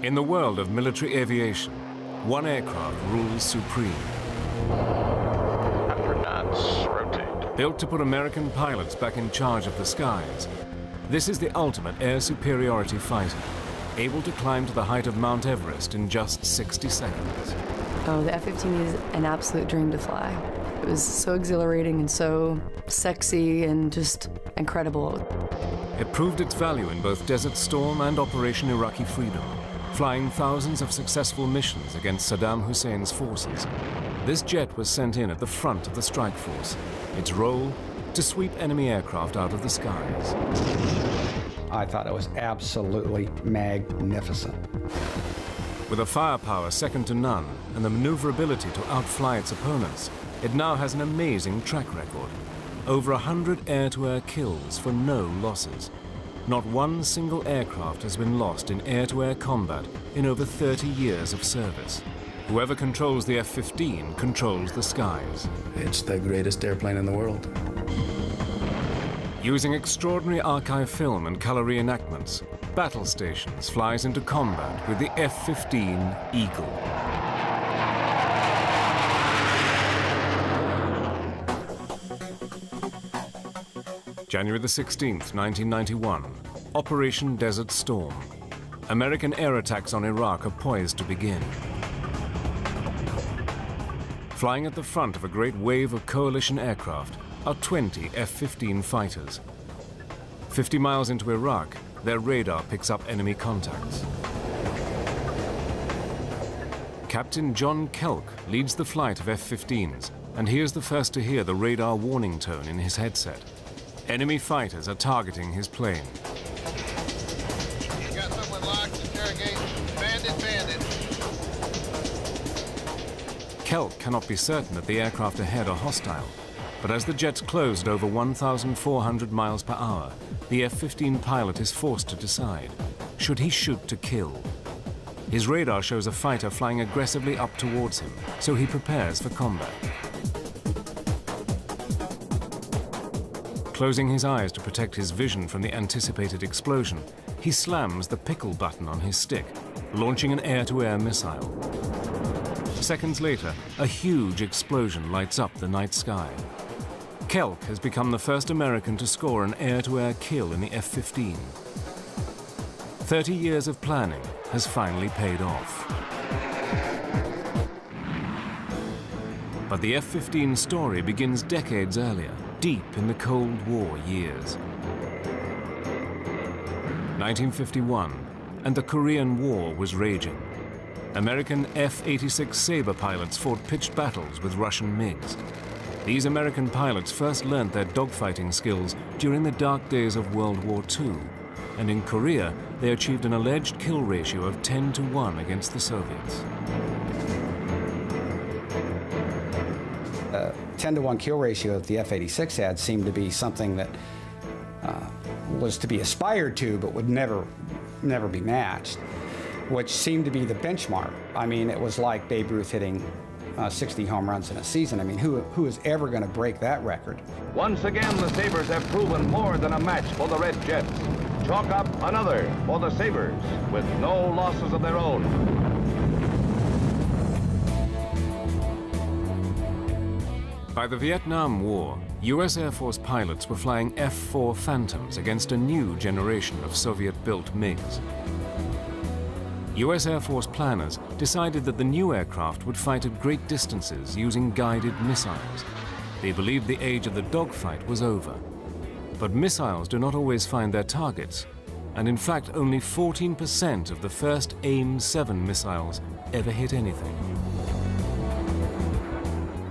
In the world of military aviation, one aircraft rules supreme. 100 knots, rotate. Built to put American pilots back in charge of the skies, this is the ultimate air superiority fighter, able to climb to the height of Mount Everest in just 60 seconds. Oh, the F-15 is an absolute dream to fly. It was so exhilarating and so sexy and just incredible. It proved its value in both Desert Storm and Operation Iraqi Freedom, flying thousands of successful missions against Saddam Hussein's forces. This jet was sent in at the front of the strike force. Its role, to sweep enemy aircraft out of the skies. I thought it was absolutely magnificent. With a firepower second to none and the maneuverability to outfly its opponents, it now has an amazing track record. Over 100 air-to-air kills for no losses. Not one single aircraft has been lost in air-to-air combat in over 30 years of service. Whoever controls the F-15 controls the skies. It's the greatest airplane in the world. Using extraordinary archive film and color reenactments, Battle Stations flies into combat with the F-15 Eagle. January the 16th, 1991, Operation Desert Storm. American air attacks on Iraq are poised to begin. Flying at the front of a great wave of coalition aircraft are 20 F-15 fighters. 50 miles into Iraq, their radar picks up enemy contacts. Captain John Kelk leads the flight of F-15s, and he is the first to hear the radar warning tone in his headset. Enemy fighters are targeting his plane. Got someone locked, interrogate, bandit. Kelk cannot be certain that the aircraft ahead are hostile, but as the jets close at over 1,400 miles per hour, the F-15 pilot is forced to decide. Should he shoot to kill? His radar shows a fighter flying aggressively up towards him, so he prepares for combat. Closing his eyes to protect his vision from the anticipated explosion, he slams the pickle button on his stick, launching an air-to-air missile. Seconds later, a huge explosion lights up the night sky. Kelk has become the first American to score an air-to-air kill in the F-15. 30 years of planning has finally paid off. But the F-15 story begins decades earlier, deep in the Cold War years. 1951, and the Korean War was raging. American F-86 Sabre pilots fought pitched battles with Russian MiGs. These American pilots first learned their dogfighting skills during the dark days of World War II, and in Korea, they achieved an alleged kill ratio of 10-1 against the Soviets. 10-1 kill ratio that the F-86 had seemed to be something that was to be aspired to, but would never be matched, which seemed to be the benchmark. I mean, it was like Babe Ruth hitting 60 home runs in a season. I mean, who is ever going to break that record? Once again, the Sabres have proven more than a match for the Red Jets. Chalk up another for the Sabres with no losses of their own. By the Vietnam War, US Air Force pilots were flying F-4 Phantoms against a new generation of Soviet-built MiGs. US Air Force planners decided that the new aircraft would fight at great distances using guided missiles. They believed the age of the dogfight was over. But missiles do not always find their targets, and in fact only 14% of the first AIM-7 missiles ever hit anything.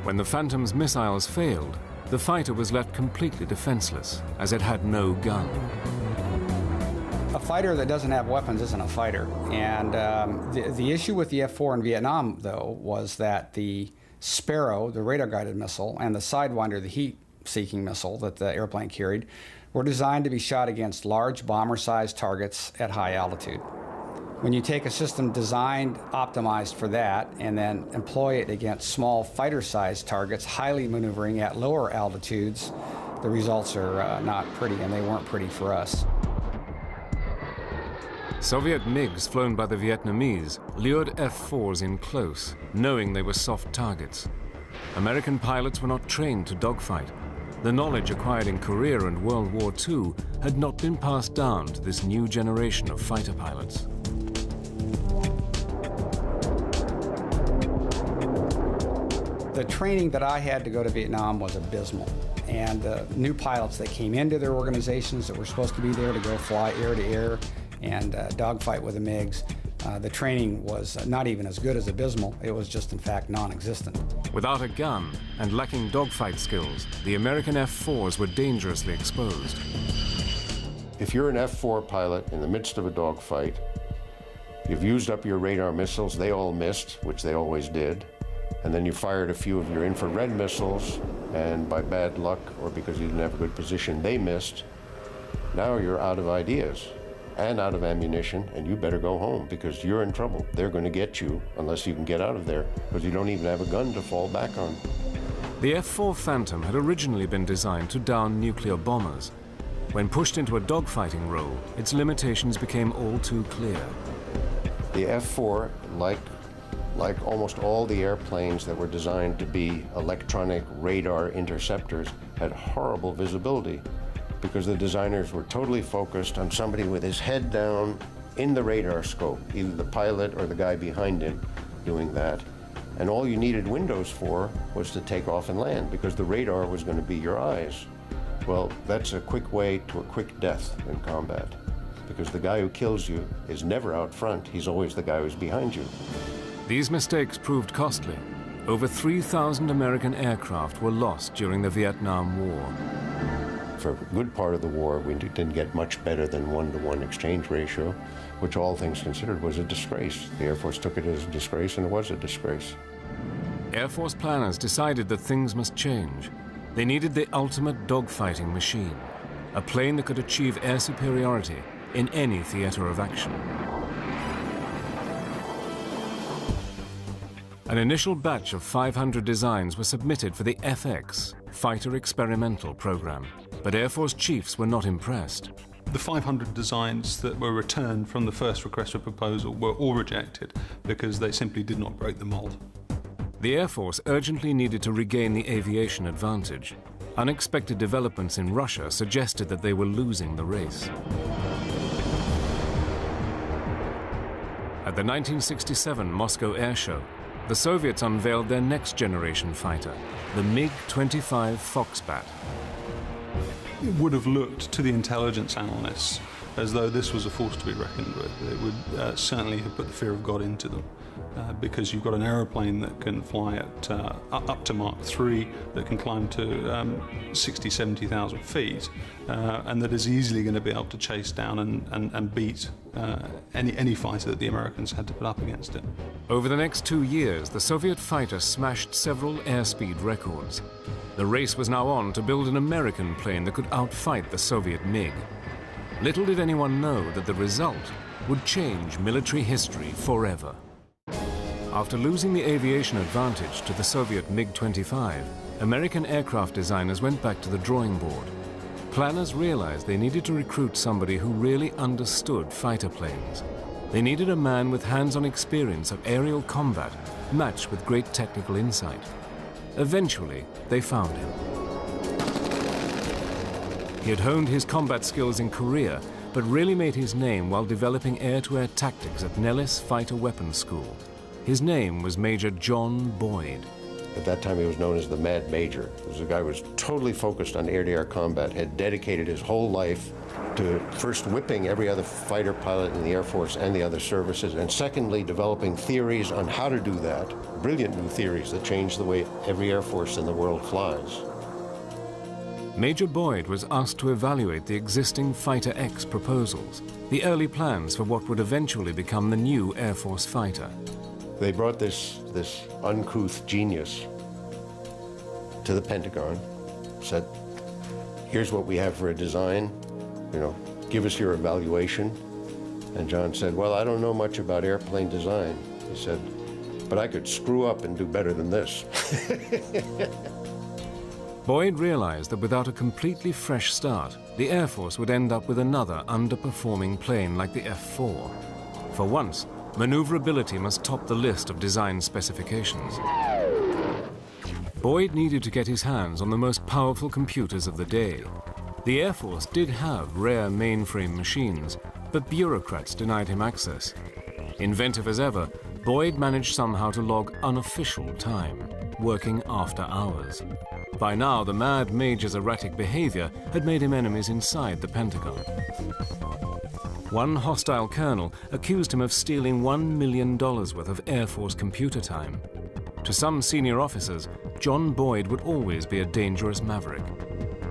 When the Phantom's missiles failed, the fighter was left completely defenseless, as it had no gun. A fighter that doesn't have weapons isn't a fighter. And the issue with the F-4 in Vietnam, though, was that the Sparrow, the radar-guided missile, and the Sidewinder, the heat-seeking missile that the airplane carried, were designed to be shot against large bomber-sized targets at high altitude. When you take a system designed, optimized for that, and then employ it against small fighter-sized targets, highly maneuvering at lower altitudes, the results are not pretty, and they weren't pretty for us. Soviet MiGs flown by the Vietnamese lured F-4s in close, knowing they were soft targets. American pilots were not trained to dogfight. The knowledge acquired in Korea and World War II had not been passed down to this new generation of fighter pilots. The training that I had to go to Vietnam was abysmal. And the new pilots that came into their organizations that were supposed to be there to go fly air to air and dogfight with the MiGs, the training was not even as good as abysmal. It was just, in fact, non-existent. Without a gun and lacking dogfight skills, the American F-4s were dangerously exposed. If you're an F-4 pilot in the midst of a dogfight, you've used up your radar missiles, they all missed, which they always did, and then you fired a few of your infrared missiles, and by bad luck or because you didn't have a good position, they missed. Now you're out of ideas and out of ammunition, and you better go home because you're in trouble. They're going to get you unless you can get out of there, because you don't even have a gun to fall back on. The F-4 Phantom had originally been designed to down nuclear bombers. When pushed into a dogfighting role, its limitations became all too clear. The F-4, like almost all the airplanes that were designed to be electronic radar interceptors, had horrible visibility because the designers were totally focused on somebody with his head down in the radar scope, either the pilot or the guy behind him doing that. And all you needed windows for was to take off and land because the radar was going to be your eyes. Well, that's a quick way to a quick death in combat because the guy who kills you is never out front, he's always the guy who's behind you. These mistakes proved costly. Over 3,000 American aircraft were lost during the Vietnam War. For a good part of the war, we didn't get much better than 1-to-1 exchange ratio, which all things considered was a disgrace. The Air Force took it as a disgrace, and it was a disgrace. Air Force planners decided that things must change. They needed the ultimate dogfighting machine, a plane that could achieve air superiority in any theater of action. An initial batch of 500 designs were submitted for the FX, Fighter Experimental Program, but Air Force chiefs were not impressed. The 500 designs that were returned from the first request for proposal were all rejected because they simply did not break the mold. The Air Force urgently needed to regain the aviation advantage. Unexpected developments in Russia suggested that they were losing the race. At the 1967 Moscow Air Show, the Soviets unveiled their next generation fighter, the MiG-25 Foxbat. It would have looked to the intelligence analysts as though this was a force to be reckoned with. It would certainly have put the fear of God into them because you've got an aeroplane that can fly at up to Mach 3, that can climb to 60, 70,000 feet, and that is easily going to be able to chase down and beat any fighter that the Americans had to put up against it. Over the next 2 years, the Soviet fighter smashed several airspeed records. The race was now on to build an American plane that could outfight the Soviet MiG. Little did anyone know that the result would change military history forever. After losing the aviation advantage to the Soviet MiG-25, American aircraft designers went back to the drawing board. Planners realized they needed to recruit somebody who really understood fighter planes. They needed a man with hands-on experience of aerial combat, matched with great technical insight. Eventually, they found him. He had honed his combat skills in Korea, but really made his name while developing air-to-air tactics at Nellis Fighter Weapons School. His name was Major John Boyd. At that time, he was known as the Mad Major. He was a guy who was totally focused on air-to-air combat, had dedicated his whole life to first whipping every other fighter pilot in the Air Force and the other services, and secondly, developing theories on how to do that, brilliant new theories that changed the way every Air Force in the world flies. Major Boyd was asked to evaluate the existing Fighter X proposals, the early plans for what would eventually become the new Air Force fighter. They brought this uncouth genius to the Pentagon, said, here's what we have for a design, give us your evaluation. And John said, well, I don't know much about airplane design. He said, but I could screw up and do better than this. Boyd realized that without a completely fresh start, the Air Force would end up with another underperforming plane like the F-4. For once, maneuverability must top the list of design specifications. Boyd needed to get his hands on the most powerful computers of the day. The Air Force did have rare mainframe machines, but bureaucrats denied him access. Inventive as ever, Boyd managed somehow to log unofficial time, working after hours. By now, the mad major's erratic behavior had made him enemies inside the Pentagon. One hostile colonel accused him of stealing $1 million worth of Air Force computer time. To some senior officers, John Boyd would always be a dangerous maverick.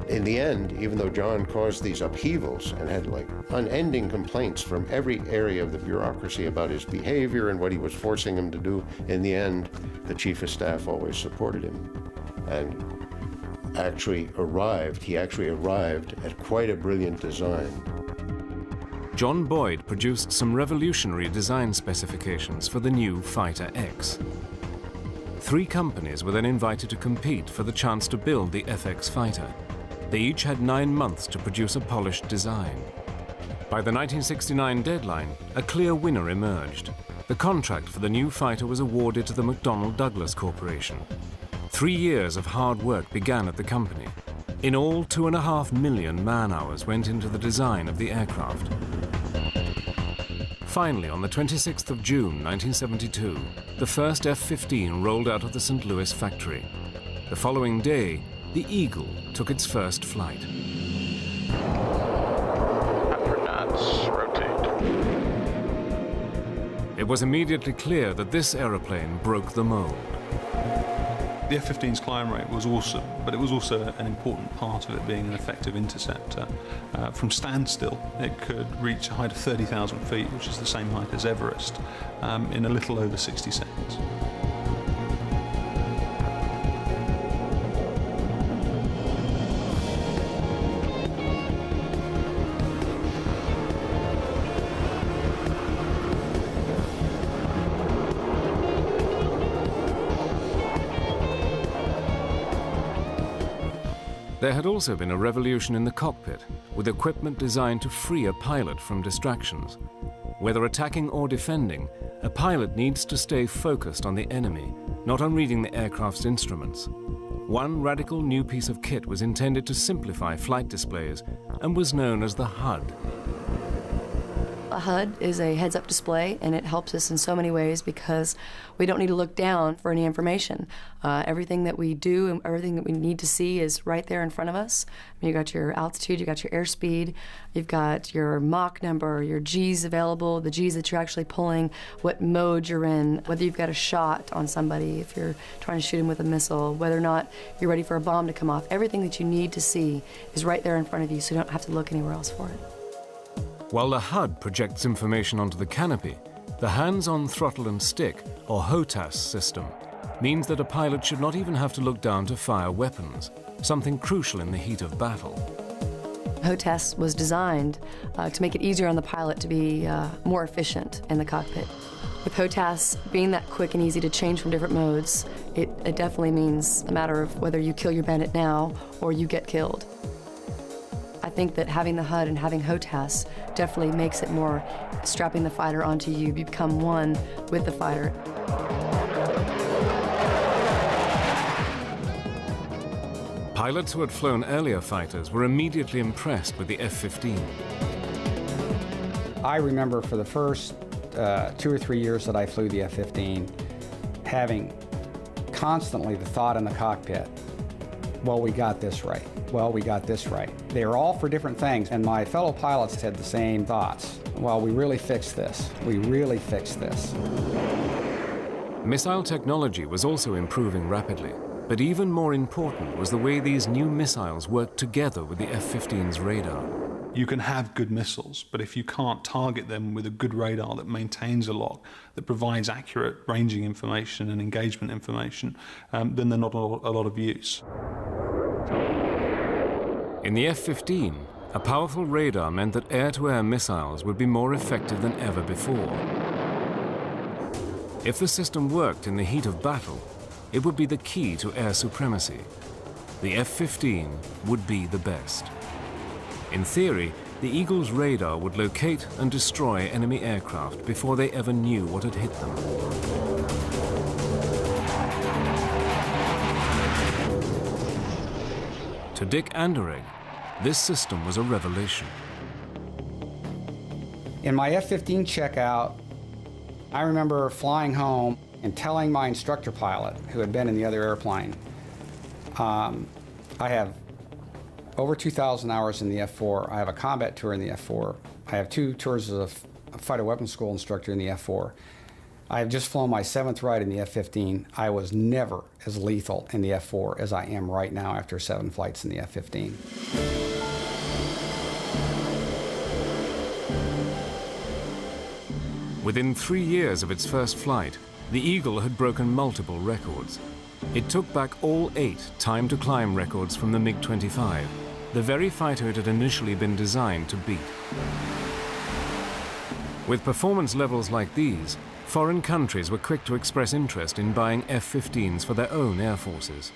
In the end, even though John caused these upheavals and had like unending complaints from every area of the bureaucracy about his behavior and what he was forcing him to do, in the end, the chief of staff always supported him and he actually arrived at quite a brilliant design. John Boyd produced some revolutionary design specifications for the new Fighter X. 3 companies were then invited to compete for the chance to build the FX fighter. They each had 9 months to produce a polished design. By the 1969 deadline, a clear winner emerged. The contract for the new fighter was awarded to the McDonnell Douglas Corporation. 3 years of hard work began at the company. In all, 2.5 million man-hours went into the design of the aircraft. Finally, on the 26th of June, 1972, the first F-15 rolled out of the St. Louis factory. The following day, the Eagle took its first flight. Upper knots, rotate. It was immediately clear that this aeroplane broke the mold. The F-15's climb rate was awesome, but it was also an important part of it being an effective interceptor. From standstill, it could reach a height of 30,000 feet, which is the same height as Everest, in a little over 60 seconds. There had also been a revolution in the cockpit, with equipment designed to free a pilot from distractions. Whether attacking or defending, a pilot needs to stay focused on the enemy, not on reading the aircraft's instruments. One radical new piece of kit was intended to simplify flight displays and was known as the HUD. A HUD is a heads-up display, and it helps us in so many ways because we don't need to look down for any information. Everything that we do and everything that we need to see is right there in front of us. You got your altitude, you got your airspeed, you've got your Mach number, your G's available, the G's that you're actually pulling, what mode you're in, whether you've got a shot on somebody, if you're trying to shoot him with a missile, whether or not you're ready for a bomb to come off. Everything that you need to see is right there in front of you, so you don't have to look anywhere else for it. While the HUD projects information onto the canopy, the hands-on throttle and stick, or HOTAS system, means that a pilot should not even have to look down to fire weapons, something crucial in the heat of battle. HOTAS was designed to make it easier on the pilot to be more efficient in the cockpit. With HOTAS being that quick and easy to change from different modes, it definitely means a matter of whether you kill your bandit now or you get killed. I think that having the HUD and having HOTAS definitely makes it more strapping the fighter onto you. You become one with the fighter. Pilots who had flown earlier fighters were immediately impressed with the F-15. I remember for the first 2 or 3 years that I flew the F-15, having constantly the thought in the cockpit, well, we got this right. Well, we got this right. They were all for different things, and my fellow pilots had the same thoughts. Well, we really fixed this. We really fixed this. Missile technology was also improving rapidly, but even more important was the way these new missiles worked together with the F-15's radar. You can have good missiles, but if you can't target them with a good radar that maintains a lock, that provides accurate ranging information and engagement information, then they're not a lot of use. In the F-15, a powerful radar meant that air-to-air missiles would be more effective than ever before. If the system worked in the heat of battle, it would be the key to air supremacy. the F-15 would be the best. In theory, the Eagle's radar would locate and destroy enemy aircraft before they ever knew what had hit them. To Dick Anderegg, this system was a revelation. In my F-15 checkout, I remember flying home and telling my instructor pilot, who had been in the other airplane, I have over 2,000 hours in the F-4. I have a combat tour in the F-4. I have 2 tours as a fighter weapons school instructor in the F-4. I have just flown my 7th ride in the F-15. I was never as lethal in the F-4 as I am right now after 7 flights in the F-15. Within 3 years of its first flight, the Eagle had broken multiple records. It took back all 8 time-to-climb records from the MiG-25, the very fighter it had initially been designed to beat. With performance levels like these, foreign countries were quick to express interest in buying F-15s for their own air forces.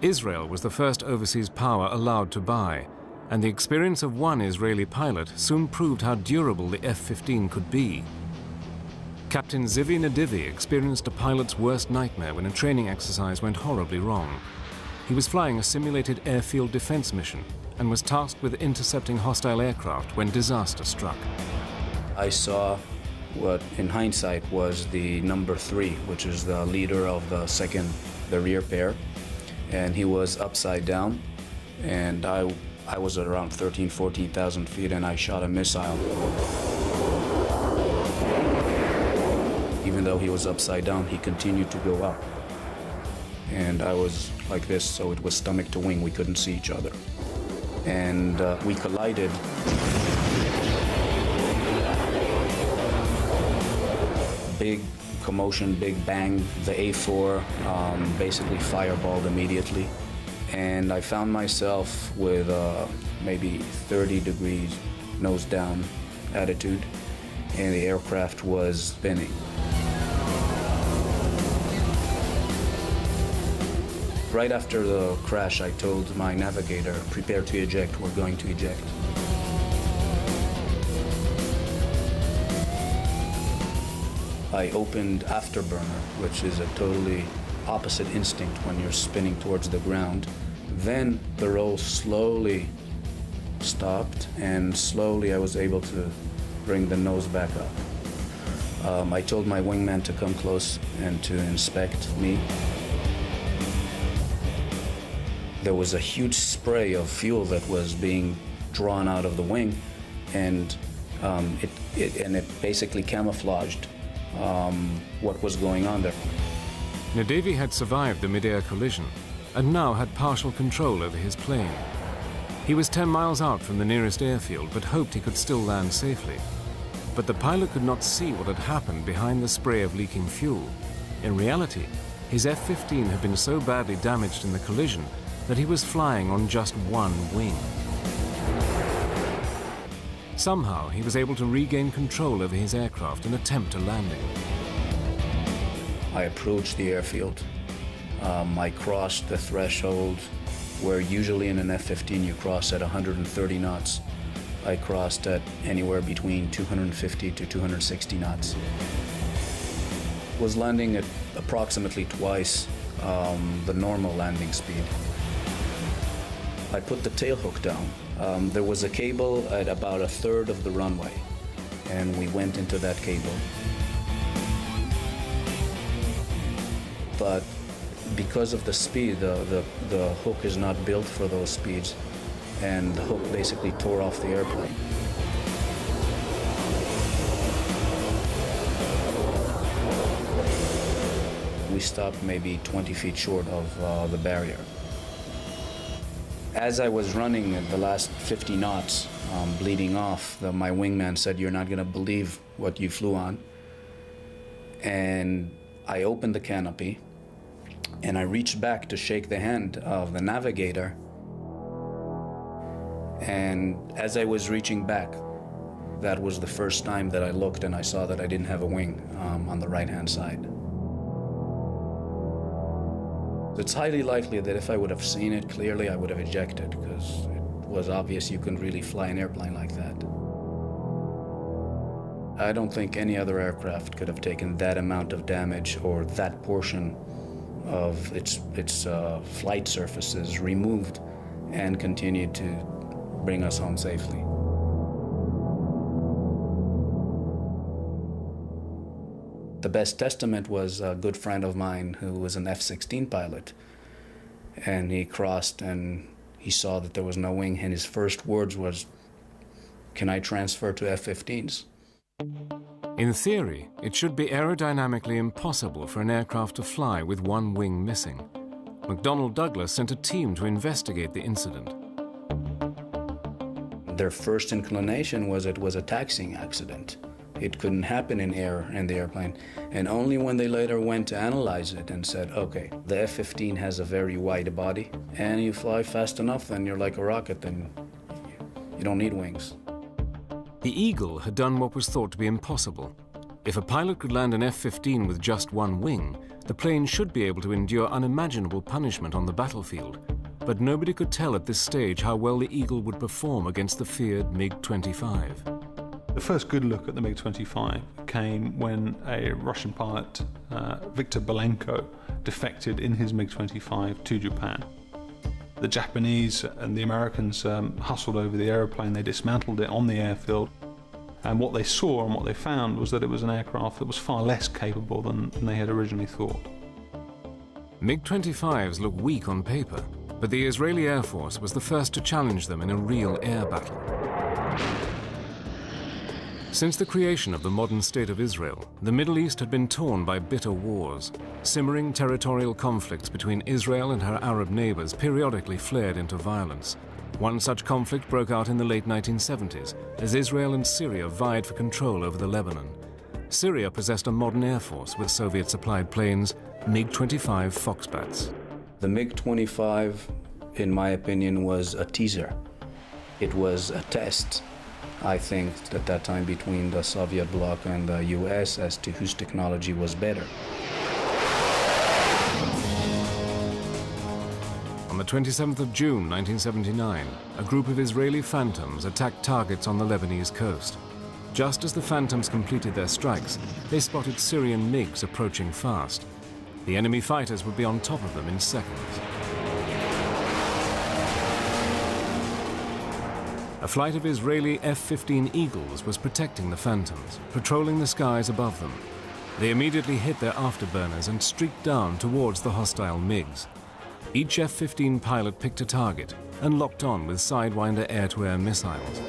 Israel was the first overseas power allowed to buy, and the experience of one Israeli pilot soon proved how durable the F-15 could be. Captain Zivi Nadivi experienced a pilot's worst nightmare when a training exercise went horribly wrong. He was flying a simulated airfield defense mission and was tasked with intercepting hostile aircraft when disaster struck. I saw what in hindsight was the number 3, which is the leader of the rear pair, and he was upside down, and I was at around 14,000 feet, and I shot a missile. Even though he was upside down, he continued to go up. And I was like this, so it was stomach to wing. We couldn't see each other. And we collided. Big commotion, big bang. The A4 basically fireballed immediately. And I found myself with maybe 30 degrees nose down attitude, and the aircraft was spinning. Right after the crash, I told my navigator, prepare to eject, we're going to eject. I opened afterburner, which is a totally opposite instinct when you're spinning towards the ground. Then the roll slowly stopped, and slowly I was able to bring the nose back up. I told my wingman to come close and to inspect me. There was a huge spray of fuel that was being drawn out of the wing, and it basically camouflaged what was going on there. Nadivi had survived the mid-air collision and now had partial control over his plane. He was 10 miles out from the nearest airfield, but hoped he could still land safely. But the pilot could not see what had happened behind the spray of leaking fuel. In reality, his F-15 had been so badly damaged in the collision that he was flying on just one wing. Somehow, he was able to regain control over his aircraft and attempt a landing. I approached the airfield. I crossed the threshold where usually in an F-15 you cross at 130 knots. I crossed at anywhere between 250 to 260 knots. Was landing at approximately twice the normal landing speed. I put the tail hook down. There was a cable at about 1/3 of the runway, and we went into that cable. But because of the speed, the hook is not built for those speeds, and the hook basically tore off the airplane. We stopped maybe 20 feet short of the barrier. As I was running at the last 50 knots, bleeding off, my wingman said, "You're not going to believe what you flew on." And I opened the canopy, and I reached back to shake the hand of the navigator. And as I was reaching back, that was the first time that I looked and I saw that I didn't have a wing on the right-hand side. It's highly likely that if I would have seen it clearly, I would have ejected, because it was obvious you couldn't really fly an airplane like that. I don't think any other aircraft could have taken that amount of damage or that portion of its flight surfaces removed and continued to bring us home safely. The best testament was a good friend of mine who was an F-16 pilot, and he crossed and he saw that there was no wing, and his first words was, "Can I transfer to F-15s?" In theory, it should be aerodynamically impossible for an aircraft to fly with one wing missing. McDonnell Douglas sent a team to investigate the incident. Their first inclination was it was a taxiing accident. It couldn't happen in air in the airplane. And only when they later went to analyze it and said, okay, the F-15 has a very wide body, and you fly fast enough, then you're like a rocket, then you don't need wings. The Eagle had done what was thought to be impossible. If a pilot could land an F-15 with just one wing, the plane should be able to endure unimaginable punishment on the battlefield. But nobody could tell at this stage how well the Eagle would perform against the feared MiG-25. The first good look at the MiG-25 came when a Russian pilot, Viktor Belenko, defected in his MiG-25 to Japan. The Japanese and the Americans hustled over the aeroplane, they dismantled it on the airfield, and what they saw and what they found was that it was an aircraft that was far less capable than they had originally thought. MiG-25s look weak on paper, but the Israeli Air Force was the first to challenge them in a real air battle. Since the creation of the modern state of Israel, the Middle East had been torn by bitter wars. Simmering territorial conflicts between Israel and her Arab neighbors periodically flared into violence. One such conflict broke out in the late 1970s, as Israel and Syria vied for control over the Lebanon. Syria possessed a modern air force with Soviet-supplied planes, MiG-25 Foxbats. The MiG-25, in my opinion, was a teaser. It was a test, I think, at that time between the Soviet bloc and the US as to whose technology was better. On the 27th of June 1979, a group of Israeli Phantoms attacked targets on the Lebanese coast. Just as the Phantoms completed their strikes, they spotted Syrian MiGs approaching fast. The enemy fighters would be on top of them in seconds. A flight of Israeli F-15 Eagles was protecting the Phantoms, patrolling the skies above them. They immediately hit their afterburners and streaked down towards the hostile MiGs. Each F-15 pilot picked a target and locked on with Sidewinder air-to-air missiles.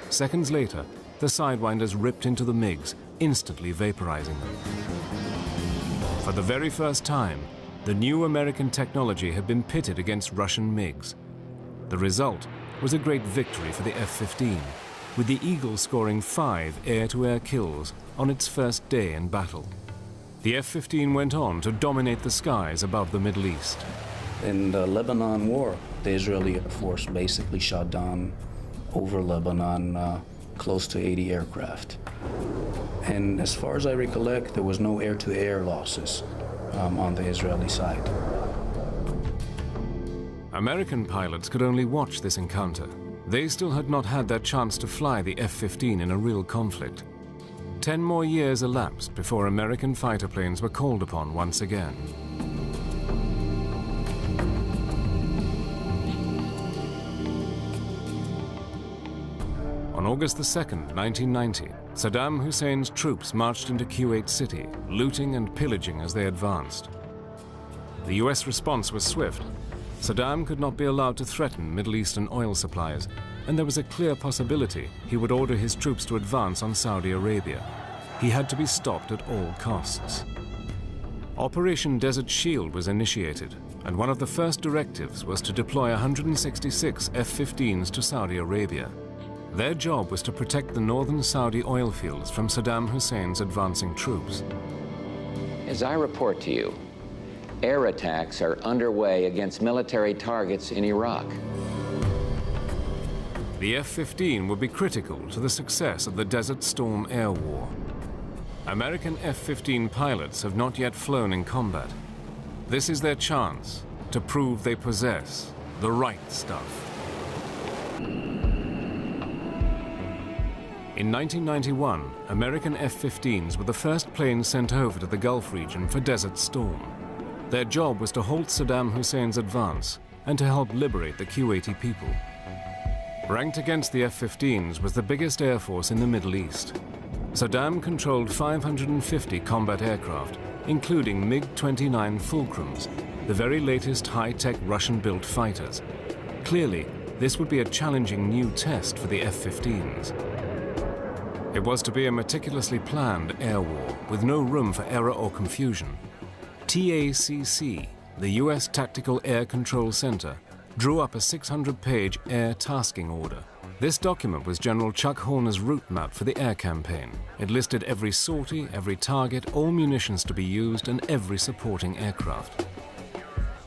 Seconds later, the Sidewinders ripped into the MiGs, instantly vaporizing them. For the very first time, the new American technology had been pitted against Russian MiGs. The result was a great victory for the F-15, with the Eagle scoring 5 air-to-air kills on its first day in battle. The F-15 went on to dominate the skies above the Middle East. In the Lebanon War, the Israeli Air Force basically shot down over Lebanon close to 80 aircraft. And as far as I recollect, there was no air-to-air losses on the Israeli side. American pilots could only watch this encounter. They still had not had their chance to fly the F-15 in a real conflict. 10 more years elapsed before American fighter planes were called upon once again. On August 2nd, 1990, Saddam Hussein's troops marched into Kuwait City, looting and pillaging as they advanced. The US response was swift. Saddam could not be allowed to threaten Middle Eastern oil supplies, and there was a clear possibility he would order his troops to advance on Saudi Arabia. He had to be stopped at all costs. Operation Desert Shield was initiated, and one of the first directives was to deploy 166 F-15s to Saudi Arabia. Their job was to protect the northern Saudi oil fields from Saddam Hussein's advancing troops. As I report to you, air attacks are underway against military targets in Iraq. The F-15 would be critical to the success of the Desert Storm air war. American F-15 pilots have not yet flown in combat. This is their chance to prove they possess the right stuff. In 1991, American F-15s were the first planes sent over to the Gulf region for Desert Storm. Their job was to halt Saddam Hussein's advance and to help liberate the Kuwaiti people. Ranked against the F-15s was the biggest air force in the Middle East. Saddam controlled 550 combat aircraft, including MiG-29 Fulcrums, the very latest high-tech Russian-built fighters. Clearly, this would be a challenging new test for the F-15s. It was to be a meticulously planned air war with no room for error or confusion. TACC, the U.S. Tactical Air Control Center, drew up a 600-page air tasking order. This document was General Chuck Horner's route map for the air campaign. It listed every sortie, every target, all munitions to be used, and every supporting aircraft.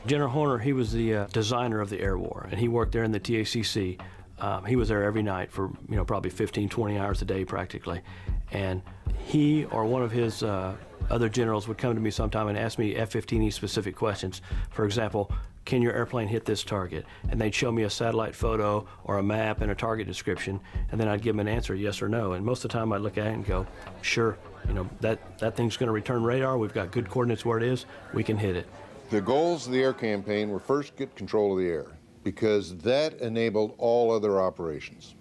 General Horner, he was the designer of the air war, and he worked there in the TACC. He was there every night for, probably 15, 20 hours a day practically. And he or one of his other generals would come to me sometime and ask me F-15E specific questions. For example, can your airplane hit this target? And they'd show me a satellite photo or a map and a target description, and then I'd give them an answer, yes or no. And most of the time I'd look at it and go, sure, that thing's going to return radar. We've got good coordinates where it is. We can hit it. The goals of the air campaign were first get control of the air, because that enabled all other operations.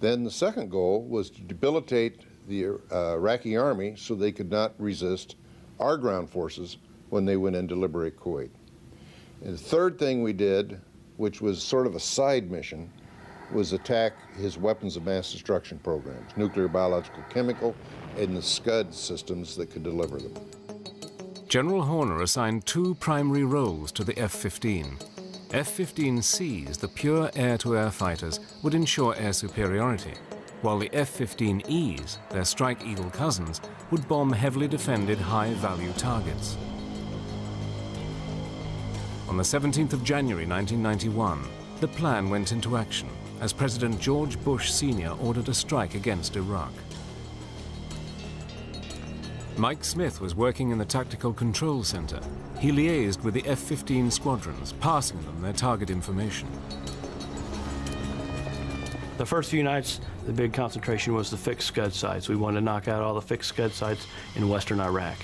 Then the second goal was to debilitate the Iraqi army so they could not resist our ground forces when they went in to liberate Kuwait. And the third thing we did, which was sort of a side mission, was attack his weapons of mass destruction programs, nuclear, biological, chemical, and the Scud systems that could deliver them. General Horner assigned two primary roles to the F-15. F-15Cs, the pure air-to-air fighters, would ensure air superiority, while the F-15Es, their Strike Eagle cousins, would bomb heavily defended high-value targets. On the 17th of January 1991, the plan went into action as President George Bush Sr. ordered a strike against Iraq. Mike Smith was working in the Tactical Control Center. He liaised with the F-15 squadrons, passing them their target information. The first few nights, the big concentration was the fixed Scud sites. We wanted to knock out all the fixed Scud sites in western Iraq.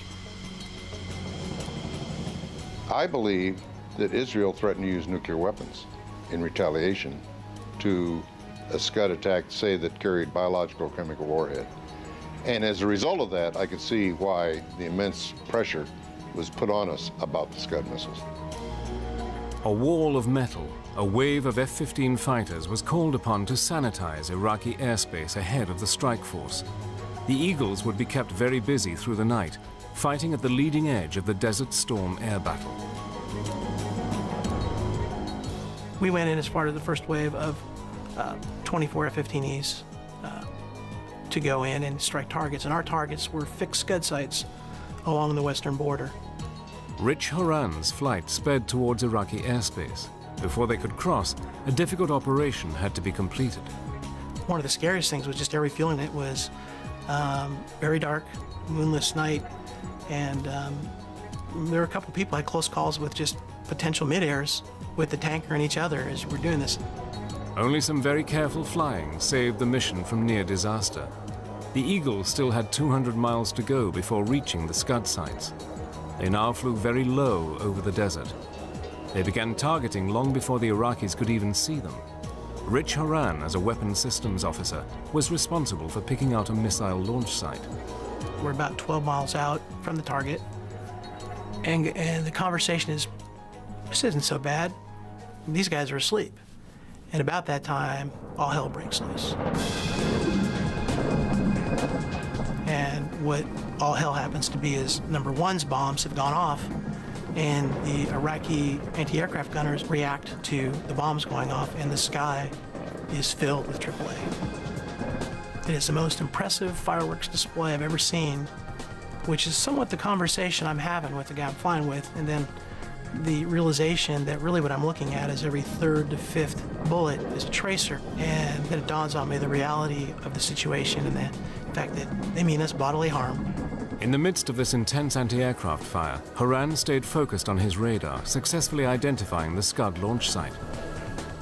I believe that Israel threatened to use nuclear weapons in retaliation to a Scud attack, say, that carried biological or chemical warhead. And as a result of that, I could see why the immense pressure was put on us about the Scud missiles. A wall of metal, a wave of F-15 fighters was called upon to sanitize Iraqi airspace ahead of the strike force. The Eagles would be kept very busy through the night, fighting at the leading edge of the Desert Storm air battle. We went in as part of the first wave of 24 F-15Es to go in and strike targets, and our targets were fixed Scud sites along the western border. Rich Horan's flight sped towards Iraqi airspace. Before they could cross, a difficult operation had to be completed. One of the scariest things was just air refueling. It was very dark, moonless night, and there were a couple people had close calls with just potential mid-airs with the tanker and each other as we're doing this. Only some very careful flying saved the mission from near disaster. The Eagles still had 200 miles to go before reaching the Scud sites. They now flew very low over the desert. They began targeting long before the Iraqis could even see them. Rich Horan, as a weapons systems officer, was responsible for picking out a missile launch site. We're about 12 miles out from the target, and the conversation is, this isn't so bad. These guys are asleep. And about that time, all hell breaks loose. And what all hell happens to be is number one's bombs have gone off, and the Iraqi anti-aircraft gunners react to the bombs going off, and the sky is filled with AAA. It is the most impressive fireworks display I've ever seen, which is somewhat the conversation I'm having with the guy I'm flying with, and then the realization that really what I'm looking at is every third to fifth bullet is a tracer. And then it dawns on me the reality of the situation and the fact that they mean us bodily harm. In the midst of this intense anti-aircraft fire, Horan stayed focused on his radar, successfully identifying the Scud launch site.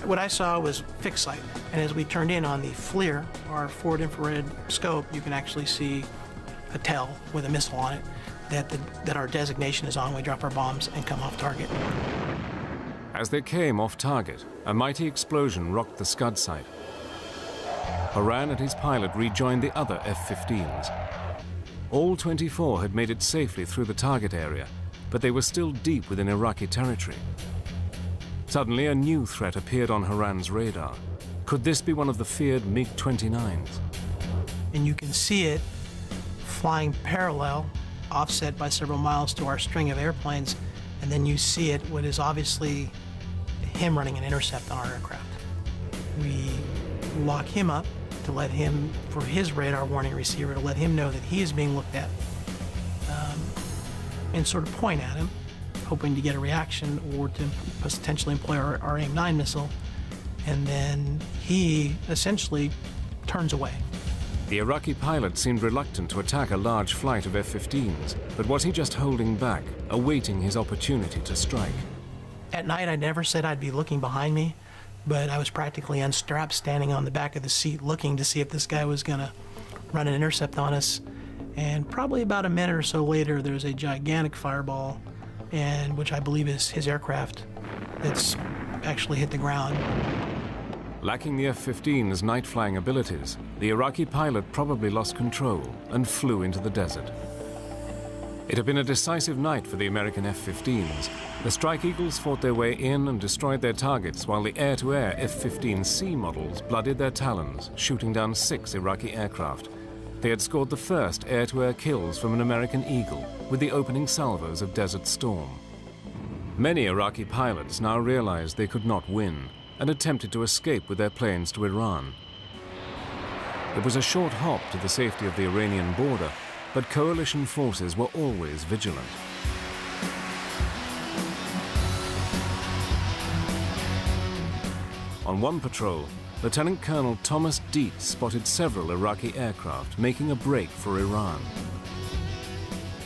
What I saw was fixed sight, and as we turned in on the FLIR, our forward infrared scope, you can actually see a tell with a missile on it that our designation is on. We drop our bombs and come off target. As they came off target, a mighty explosion rocked the Scud site. Horan and his pilot rejoined the other F-15s. All 24 had made it safely through the target area, but they were still deep within Iraqi territory. Suddenly, a new threat appeared on Horan's radar. Could this be one of the feared MiG-29s? And you can see it flying parallel, offset by several miles to our string of airplanes, and then you see it, what is obviously him running an intercept on our aircraft. We lock him up to let him, for his radar warning receiver, to let him know that he is being looked at, and sort of point at him, hoping to get a reaction or to potentially employ our AIM-9 missile, and then he essentially turns away. The Iraqi pilot seemed reluctant to attack a large flight of F-15s, but was he just holding back, awaiting his opportunity to strike? At night, I never said I'd be looking behind me, but I was practically unstrapped, standing on the back of the seat, looking to see if this guy was going to run an intercept on us. And probably about a minute or so later, there's a gigantic fireball, and which I believe is his aircraft, that's actually hit the ground. Lacking the F-15's night-flying abilities, the Iraqi pilot probably lost control and flew into the desert. It had been a decisive night for the American F-15s. The Strike Eagles fought their way in and destroyed their targets, while the air-to-air F-15C models blooded their talons, shooting down 6 Iraqi aircraft. They had scored the first air-to-air kills from an American Eagle with the opening salvos of Desert Storm. Many Iraqi pilots now realized they could not win and attempted to escape with their planes to Iran. It was a short hop to the safety of the Iranian border, but coalition forces were always vigilant. On one patrol, Lieutenant Colonel Thomas Dietz spotted several Iraqi aircraft making a break for Iran.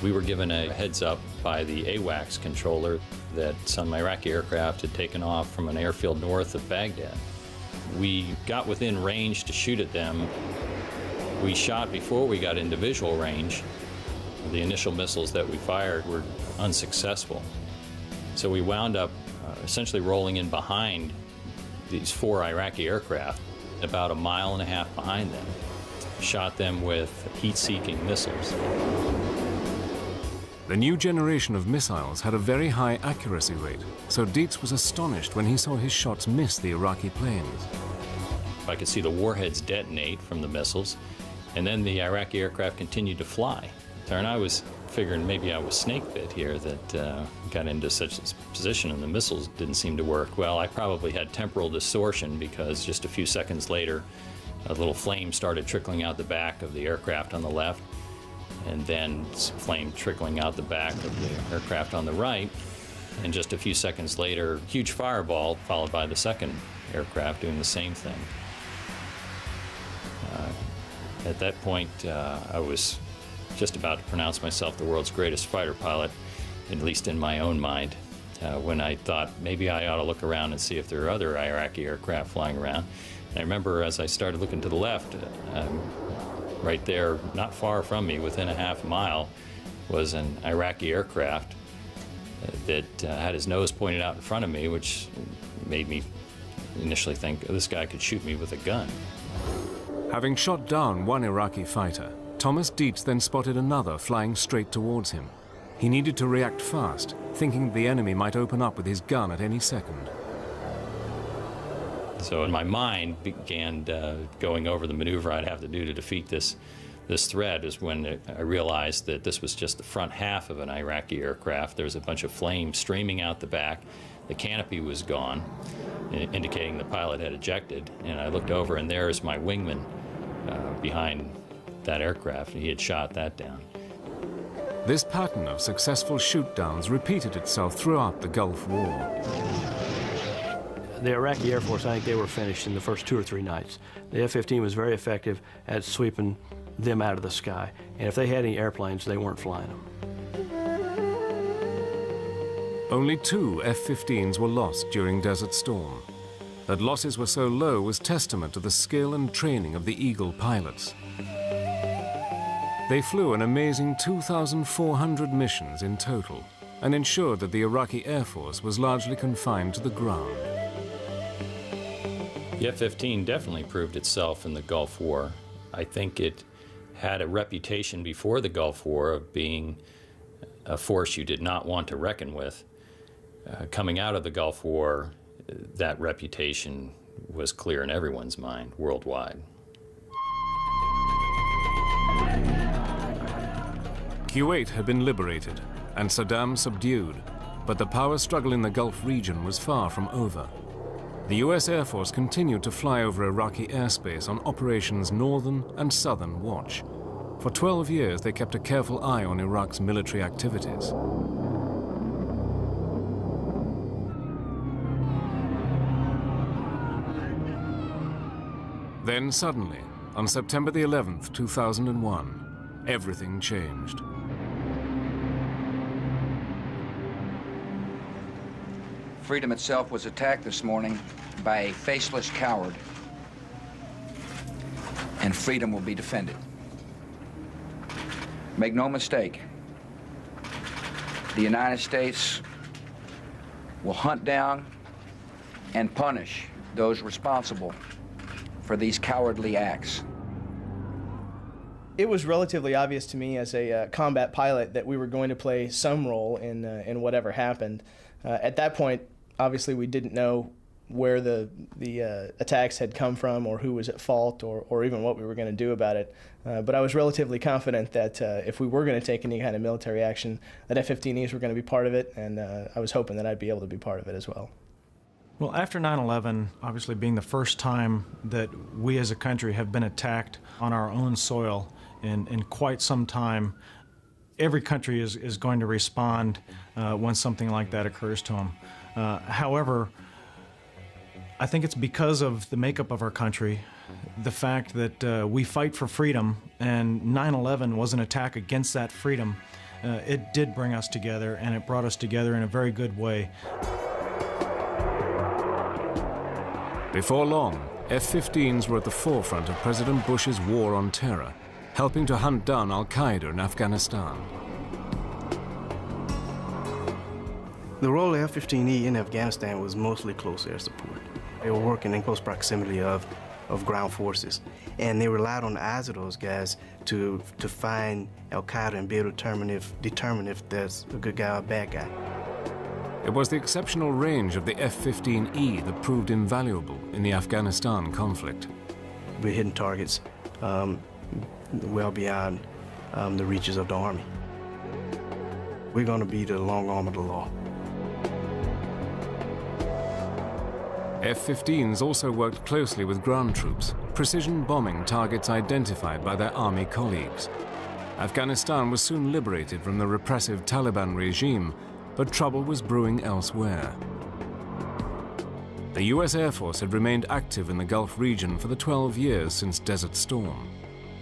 We were given a heads up by the AWACS controller that some Iraqi aircraft had taken off from an airfield north of Baghdad. We got within range to shoot at them. We shot before we got into visual range. The initial missiles that we fired were unsuccessful. So we wound up essentially rolling in behind these 4 Iraqi aircraft, about 1.5 miles behind them. Shot them with heat-seeking missiles. The new generation of missiles had a very high accuracy rate, so Dietz was astonished when he saw his shots miss the Iraqi planes. I could see the warheads detonate from the missiles, and then the Iraqi aircraft continued to fly. And I was figuring maybe I was snake bit here, that got into such a position and the missiles didn't seem to work. Well, I probably had temporal distortion, because just a few seconds later, a little flame started trickling out the back of the aircraft on the left, and then flame trickling out the back of the aircraft on the right. And just a few seconds later, huge fireball, followed by the second aircraft doing the same thing. At that point, I was just about to pronounce myself the world's greatest fighter pilot, at least in my own mind, when I thought maybe I ought to look around and see if there are other Iraqi aircraft flying around. And I remember as I started looking to the left, right there, not far from me, within a half mile, was an Iraqi aircraft that had his nose pointed out in front of me, which made me initially think, oh, this guy could shoot me with a gun. Having shot down one Iraqi fighter, Thomas Dietz then spotted another flying straight towards him. He needed to react fast, thinking the enemy might open up with his gun at any second. So in my mind began going over the maneuver I'd have to do to defeat this threat, is when I realized that this was just the front half of an Iraqi aircraft. There was a bunch of flame streaming out the back. The canopy was gone, indicating the pilot had ejected. And I looked over, and there's my wingman behind that aircraft, and he had shot that down. This pattern of successful shoot-downs repeated itself throughout the Gulf War. The Iraqi Air Force, I think they were finished in the first 2 or 3 nights. The F-15 was very effective at sweeping them out of the sky. And if they had any airplanes, they weren't flying them. Only 2 F-15s were lost during Desert Storm. That losses were so low was testament to the skill and training of the Eagle pilots. They flew an amazing 2,400 missions in total and ensured that the Iraqi Air Force was largely confined to the ground. The F-15 definitely proved itself in the Gulf War. I think it had a reputation before the Gulf War of being a force you did not want to reckon with. Coming out of the Gulf War, that reputation was clear in everyone's mind worldwide. Kuwait had been liberated and Saddam subdued, but the power struggle in the Gulf region was far from over. The US Air Force continued to fly over Iraqi airspace on Operations Northern and Southern Watch. For 12 years, they kept a careful eye on Iraq's military activities. Then suddenly, on September the 11th, 2001, everything changed. Freedom itself was attacked this morning by a faceless coward, and freedom will be defended. Make no mistake, the United States will hunt down and punish those responsible for these cowardly acts. It was relatively obvious to me as a combat pilot that we were going to play some role in whatever happened. At that point, obviously, we didn't know where the attacks had come from or who was at fault or even what we were going to do about it. But I was relatively confident that if we were going to take any kind of military action, that F-15Es were going to be part of it, and I was hoping that I'd be able to be part of it as well. Well, after 9/11, obviously being the first time that we as a country have been attacked on our own soil in quite some time, every country is going to respond when something like that occurs to them. However, I think it's because of the makeup of our country, the fact that we fight for freedom, and 9/11 was an attack against that freedom. It did bring us together, and it brought us together in a very good way. Before long, F-15s were at the forefront of President Bush's war on terror, helping to hunt down al-Qaeda in Afghanistan. The role of F-15E in Afghanistan was mostly close air support. They were working in close proximity of ground forces, and they relied on the eyes of those guys to find al-Qaeda and be able to determine if there's a good guy or a bad guy. It was the exceptional range of the F-15E that proved invaluable in the Afghanistan conflict. We're hitting targets well beyond the reaches of the Army. We're going to be the long arm of the law. F-15s also worked closely with ground troops, precision bombing targets identified by their Army colleagues. Afghanistan was soon liberated from the repressive Taliban regime, but trouble was brewing elsewhere. The US Air Force had remained active in the Gulf region for the 12 years since Desert Storm.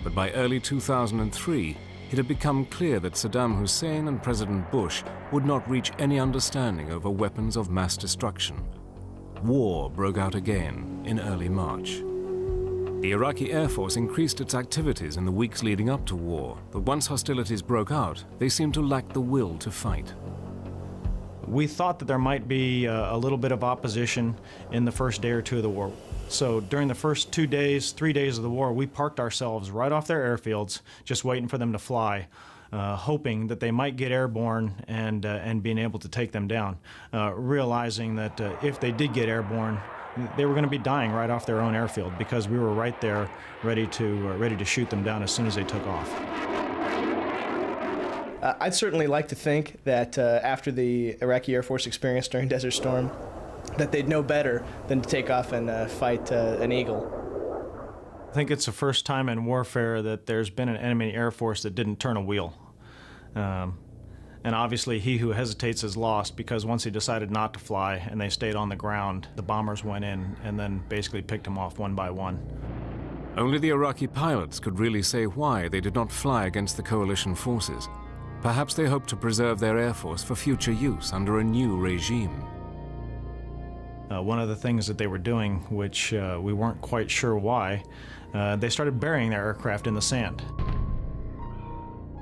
But by early 2003, it had become clear that Saddam Hussein and President Bush would not reach any understanding over weapons of mass destruction. War broke out again in early March. The Iraqi Air Force increased its activities in the weeks leading up to war, but once hostilities broke out, they seemed to lack the will to fight. We thought that there might be a little bit of opposition in the first day or two of the war. So during the first 2 days, 3 days of the war, we parked ourselves right off their airfields, just waiting for them to fly, hoping that they might get airborne and being able to take them down, realizing that if they did get airborne, they were going to be dying right off their own airfield because we were right there ready to shoot them down as soon as they took off. I'd certainly like to think that after the Iraqi Air Force experience during Desert Storm, that they'd know better than to take off and fight an Eagle. I think it's the first time in warfare that there's been an enemy Air Force that didn't turn a wheel. And obviously he who hesitates is lost, because once he decided not to fly and they stayed on the ground, the bombers went in and then basically picked them off one by one. Only the Iraqi pilots could really say why they did not fly against the coalition forces. Perhaps they hoped to preserve their air force for future use under a new regime. One of the things that they were doing, which we weren't quite sure why, they started burying their aircraft in the sand.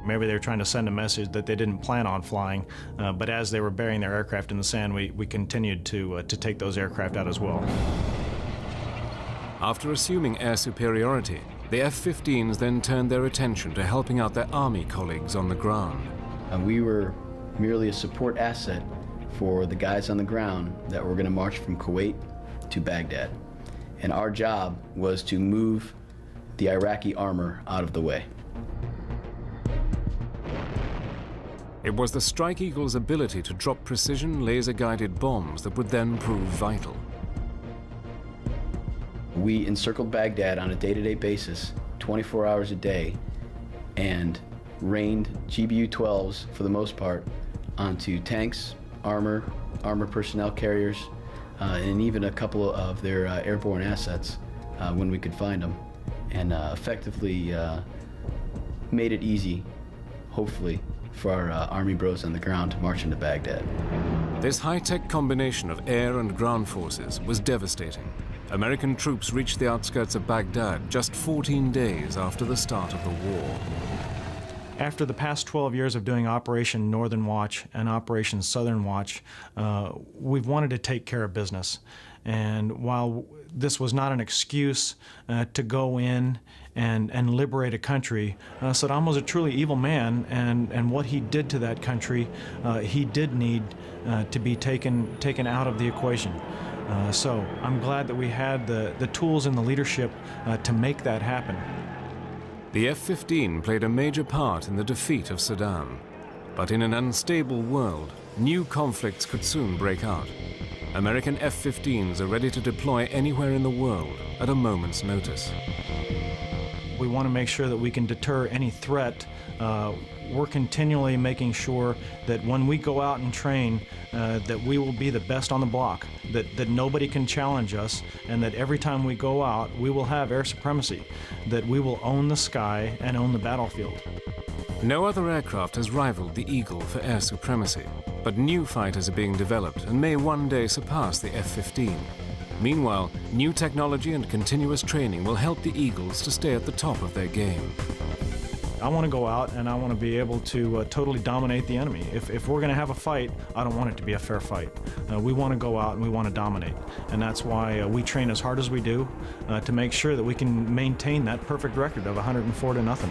Maybe they were trying to send a message that they didn't plan on flying, but as they were burying their aircraft in the sand, we continued to take those aircraft out as well. After assuming air superiority, the F-15s then turned their attention to helping out their Army colleagues on the ground. We were merely a support asset for the guys on the ground that were going to march from Kuwait to Baghdad. And our job was to move the Iraqi armor out of the way. It was the Strike Eagle's ability to drop precision laser-guided bombs that would then prove vital. We encircled Baghdad on a day-to-day basis, 24 hours a day, and rained GBU-12s, for the most part, onto tanks, armor personnel carriers, and even a couple of their airborne assets when we could find them, and effectively made it easy, hopefully, for our Army bros on the ground to march into Baghdad. This high-tech combination of air and ground forces was devastating. American troops reached the outskirts of Baghdad just 14 days after the start of the war. After the past 12 years of doing Operation Northern Watch and Operation Southern Watch, we've wanted to take care of business. And while this was not an excuse to go in and liberate a country, Saddam was a truly evil man, and what he did to that country, he did need to be taken out of the equation. So I'm glad that we had the tools and the leadership to make that happen. The F-15 played a major part in the defeat of Saddam. But in an unstable world, new conflicts could soon break out. American F-15s are ready to deploy anywhere in the world at a moment's notice. We want to make sure that we can deter any threat. We're continually making sure that when we go out and train, that we will be the best on the block, that nobody can challenge us, and that every time we go out, we will have air supremacy, that we will own the sky and own the battlefield. No other aircraft has rivaled the Eagle for air supremacy, but new fighters are being developed and may one day surpass the F-15. Meanwhile, new technology and continuous training will help the Eagles to stay at the top of their game. I want to go out and I want to be able to totally dominate the enemy. If we're going to have a fight, I don't want it to be a fair fight. We want to go out and we want to dominate. And that's why we train as hard as we do to make sure that we can maintain that perfect record of 104-0.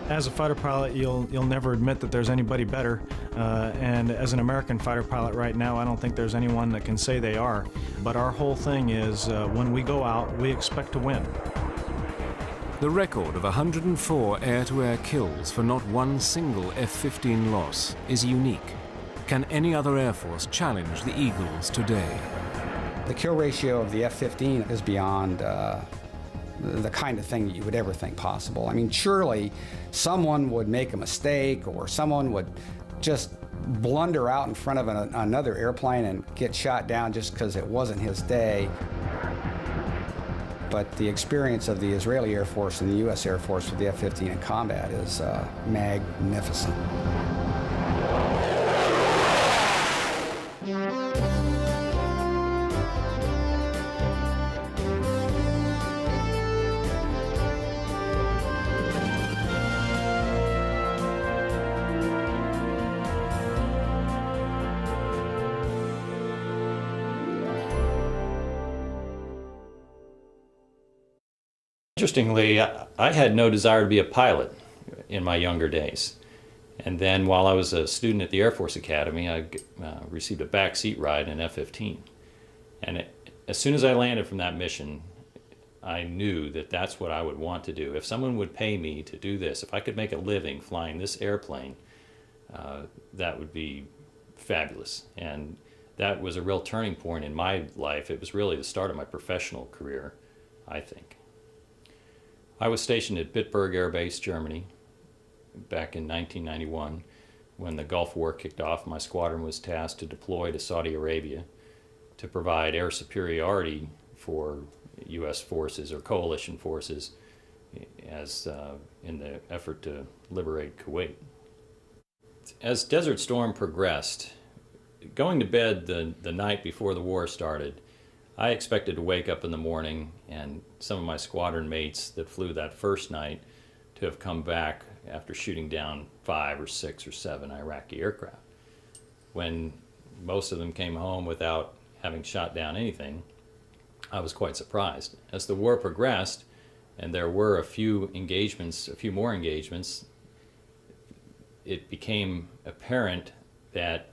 As a fighter pilot, you'll never admit that there's anybody better. And as an American fighter pilot right now, I don't think there's anyone that can say they are. But our whole thing is when we go out, we expect to win. The record of 104 air-to-air kills for not one single F-15 loss is unique. Can any other Air Force challenge the Eagles today? The kill ratio of the F-15 is beyond the kind of thing that you would ever think possible. I mean, surely someone would make a mistake or someone would just blunder out in front of another airplane and get shot down just because it wasn't his day. But the experience of the Israeli Air Force and the U.S. Air Force with the F-15 in combat is magnificent. Interestingly, I had no desire to be a pilot in my younger days. And then while I was a student at the Air Force Academy, I received a backseat ride in F-15. And as soon as I landed from that mission, I knew that that's what I would want to do. If someone would pay me to do this, if I could make a living flying this airplane, that would be fabulous. And that was a real turning point in my life. It was really the start of my professional career, I think. I was stationed at Bitburg Air Base, Germany, back in 1991. When the Gulf War kicked off, my squadron was tasked to deploy to Saudi Arabia to provide air superiority for U.S. forces or coalition forces as in the effort to liberate Kuwait. As Desert Storm progressed, going to bed the night before the war started, I expected to wake up in the morning and some of my squadron mates that flew that first night to have come back after shooting down 5 or 6 or 7 Iraqi aircraft. When most of them came home without having shot down anything, I was quite surprised. As the war progressed, and there were a few more engagements, it became apparent that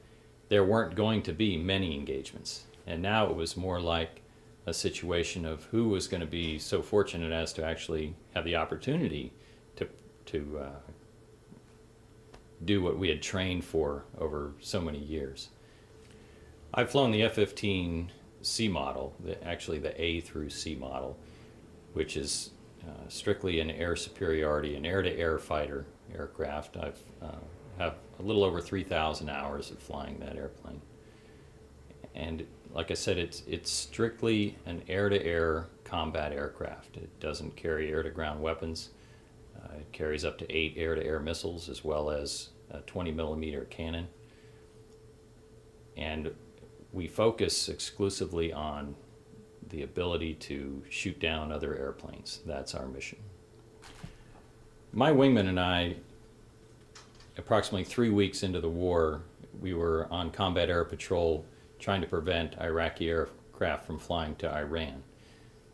there weren't going to be many engagements. And now it was more like a situation of who was going to be so fortunate as to actually have the opportunity to do what we had trained for over so many years. I've flown the F-15 C model, actually the A through C model, which is strictly an air superiority, an air-to-air fighter aircraft. I've have a little over 3,000 hours of flying that airplane. And like I said, it's strictly an air-to-air combat aircraft. It doesn't carry air-to-ground weapons. It carries up to 8 air-to-air missiles as well as a 20mm cannon. And we focus exclusively on the ability to shoot down other airplanes. That's our mission. My wingman and I, approximately 3 weeks into the war, we were on combat air patrol trying to prevent Iraqi aircraft from flying to Iran.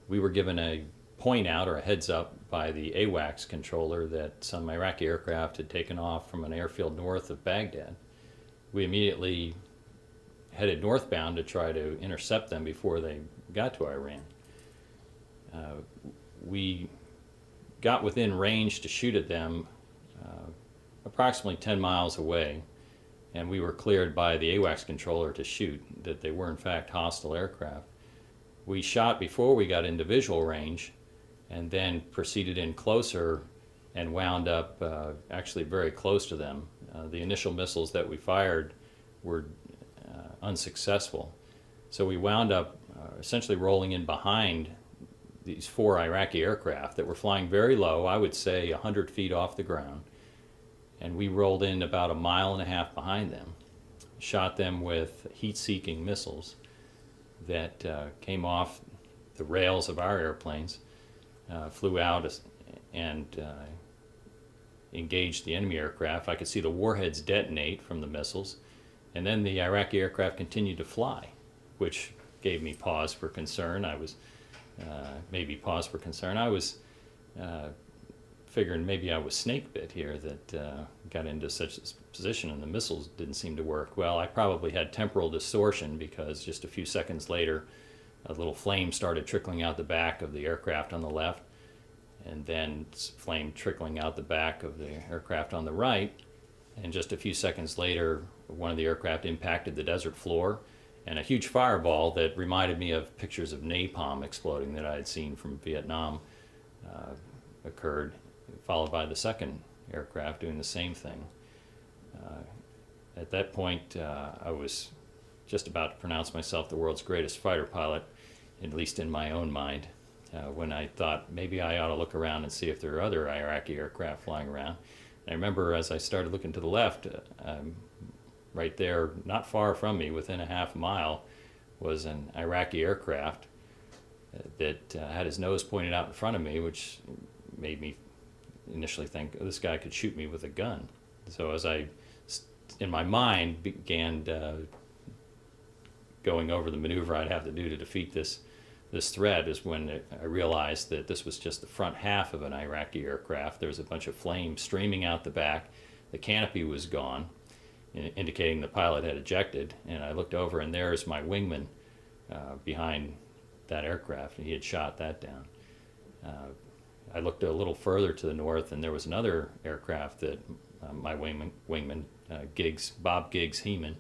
We were given a point out or a heads up by the AWACS controller that some Iraqi aircraft had taken off from an airfield north of Baghdad. We immediately headed northbound to try to intercept them before they got to Iran. We got within range to shoot at them approximately 10 miles away, and we were cleared by the AWACS controller to shoot, that they were in fact hostile aircraft. We shot before we got into visual range and then proceeded in closer and wound up actually very close to them. The initial missiles that we fired were unsuccessful. So we wound up essentially rolling in behind these 4 Iraqi aircraft that were flying very low, I would say 100 feet off the ground. And we rolled in about 1.5 miles behind them, shot them with heat-seeking missiles that came off the rails of our airplanes, flew out and engaged the enemy aircraft. I could see the warheads detonate from the missiles, and then the Iraqi aircraft continued to fly, which gave me pause for concern. I was figuring maybe I was snake bit here, that got into such a position and the missiles didn't seem to work. Well, I probably had temporal distortion, because just a few seconds later a little flame started trickling out the back of the aircraft on the left, and then flame trickling out the back of the aircraft on the right, and just a few seconds later one of the aircraft impacted the desert floor, and a huge fireball that reminded me of pictures of napalm exploding that I had seen from Vietnam occurred, followed by the second aircraft doing the same thing. At that point, I was just about to pronounce myself the world's greatest fighter pilot, at least in my own mind, when I thought maybe I ought to look around and see if there are other Iraqi aircraft flying around. And I remember as I started looking to the left, right there, not far from me, within 1/2 mile, was an Iraqi aircraft that had his nose pointed out in front of me, which made me initially think, oh, this guy could shoot me with a gun. So as I, in my mind, began going over the maneuver I'd have to do to defeat this threat, is when I realized that this was just the front half of an Iraqi aircraft. There was a bunch of flame streaming out the back. The canopy was gone, indicating the pilot had ejected. And I looked over, and there's my wingman behind that aircraft, and he had shot that down. I looked a little further to the north, and there was another aircraft that my wingman, Bob Giggs Heeman,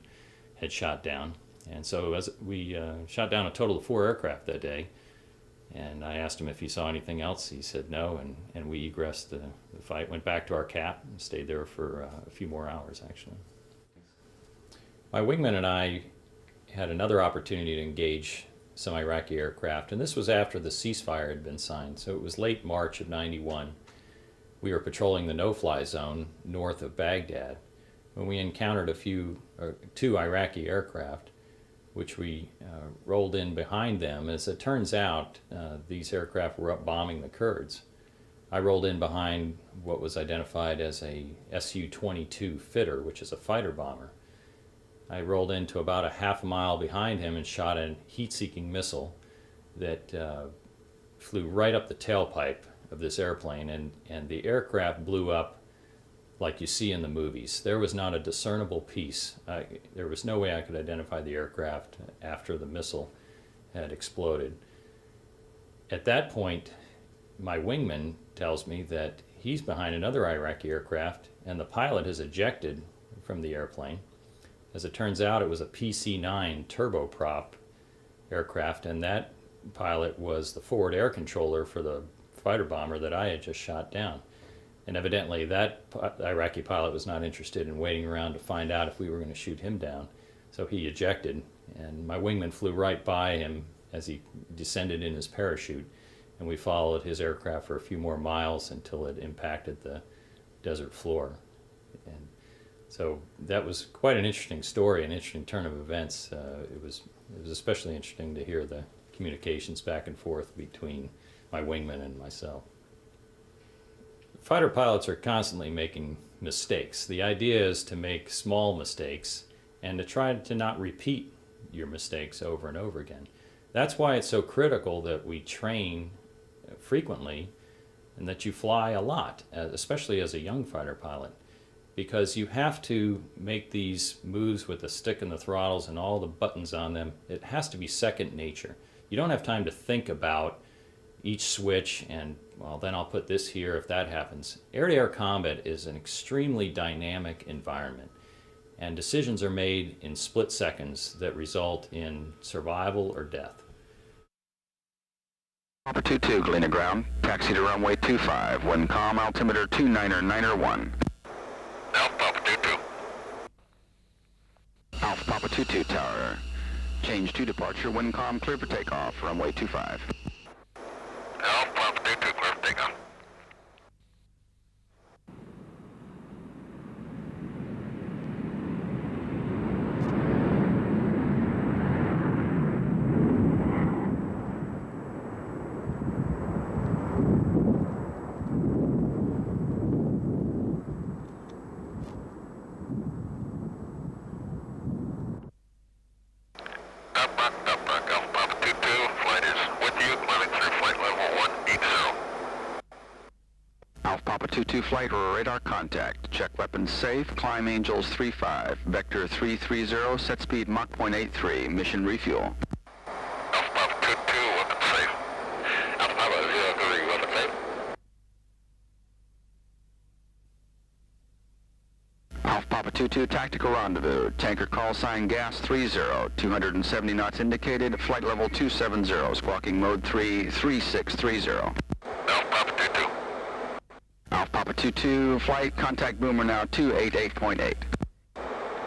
had shot down. And so as we shot down a total of 4 aircraft that day, And I asked him if he saw anything else. He said no, and we egressed the fight, went back to our cap, and stayed there for a few more hours, actually. My wingman and I had another opportunity to engage some Iraqi aircraft, and this was after the ceasefire had been signed, so it was late March of '91. We were patrolling the no-fly zone north of Baghdad when we encountered two Iraqi aircraft, which we rolled in behind them. As it turns out, these aircraft were up bombing the Kurds. I rolled in behind what was identified as a Su-22 fitter, which is a fighter bomber. I rolled into about a half a mile behind him and shot a heat-seeking missile that flew right up the tailpipe of this airplane, and the aircraft blew up like you see in the movies. There was not a discernible piece. There was no way I could identify the aircraft after the missile had exploded. At that point, my wingman tells me that he's behind another Iraqi aircraft and the pilot has ejected from the airplane. As it turns out, it was a PC-9 turboprop aircraft, and that pilot was the forward air controller for the fighter bomber that I had just shot down. And evidently that Iraqi pilot was not interested in waiting around to find out if we were going to shoot him down. So he ejected, and my wingman flew right by him as he descended in his parachute, and we followed his aircraft for a few more miles until it impacted the desert floor. And so that was quite an interesting story, an interesting turn of events. It was especially interesting to hear the communications back and forth between my wingman and myself. Fighter pilots are constantly making mistakes. The idea is to make small mistakes and to try to not repeat your mistakes over and over again. That's why it's so critical that we train frequently and that you fly a lot, especially as a young fighter pilot, because you have to make these moves with the stick and the throttles and all the buttons on them. It has to be second nature. You don't have time to think about each switch and, well, then I'll put this here if that happens. Air-to-air combat is an extremely dynamic environment, and decisions are made in split seconds that result in survival or death. Papa 22, Galena ground, taxi to runway 25, wind calm, altimeter 299er1. Alpha Papa 22. Alpha Papa 22 tower, change to departure, wind calm, clear for takeoff, runway 25. Alpha Papa 22, clear for takeoff. Flight or radar contact. Check weapons safe. Climb Angels 35. Vector 330. Set speed Mach 0.83. Mission refuel. Alpha Papa 22, weapons safe. Alpha Papa 030, weapons safe. Alpha Papa 22, tactical rendezvous. Tanker call sign gas 30. 270 knots indicated. Flight level 270. Squawking mode 33630. Alpha Papa 22, flight, contact boomer now 288.8.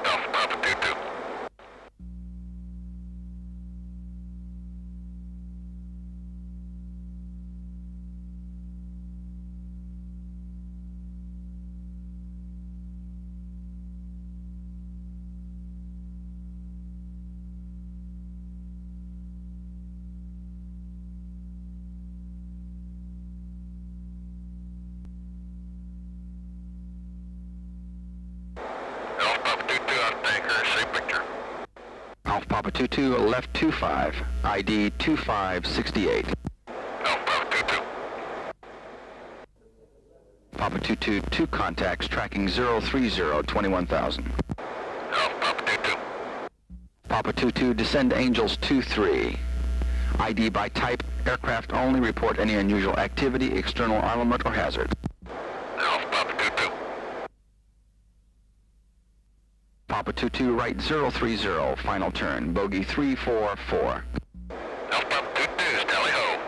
Alpha Papa 22. Alpha Papa 22, left 25, ID 2568. Alpha Papa 22. Papa 22, 2 contacts tracking 030, 21,000. Alpha Papa 22. Papa 22, descend Angels 23. ID by type, aircraft only, report any unusual activity, external armament or hazard. Alpha Papa 22. Papa 22, right 030, final turn, bogey 344. Alpha Papa 22, tally ho.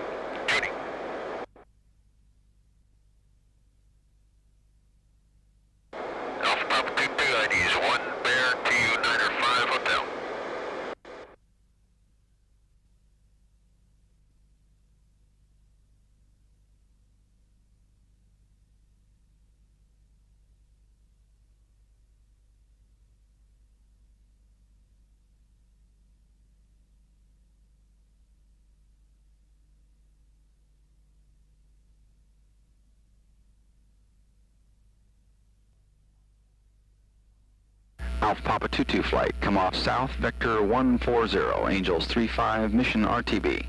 Alpha Papa 22 flight, come off south, vector 140, Angels 35, mission RTB.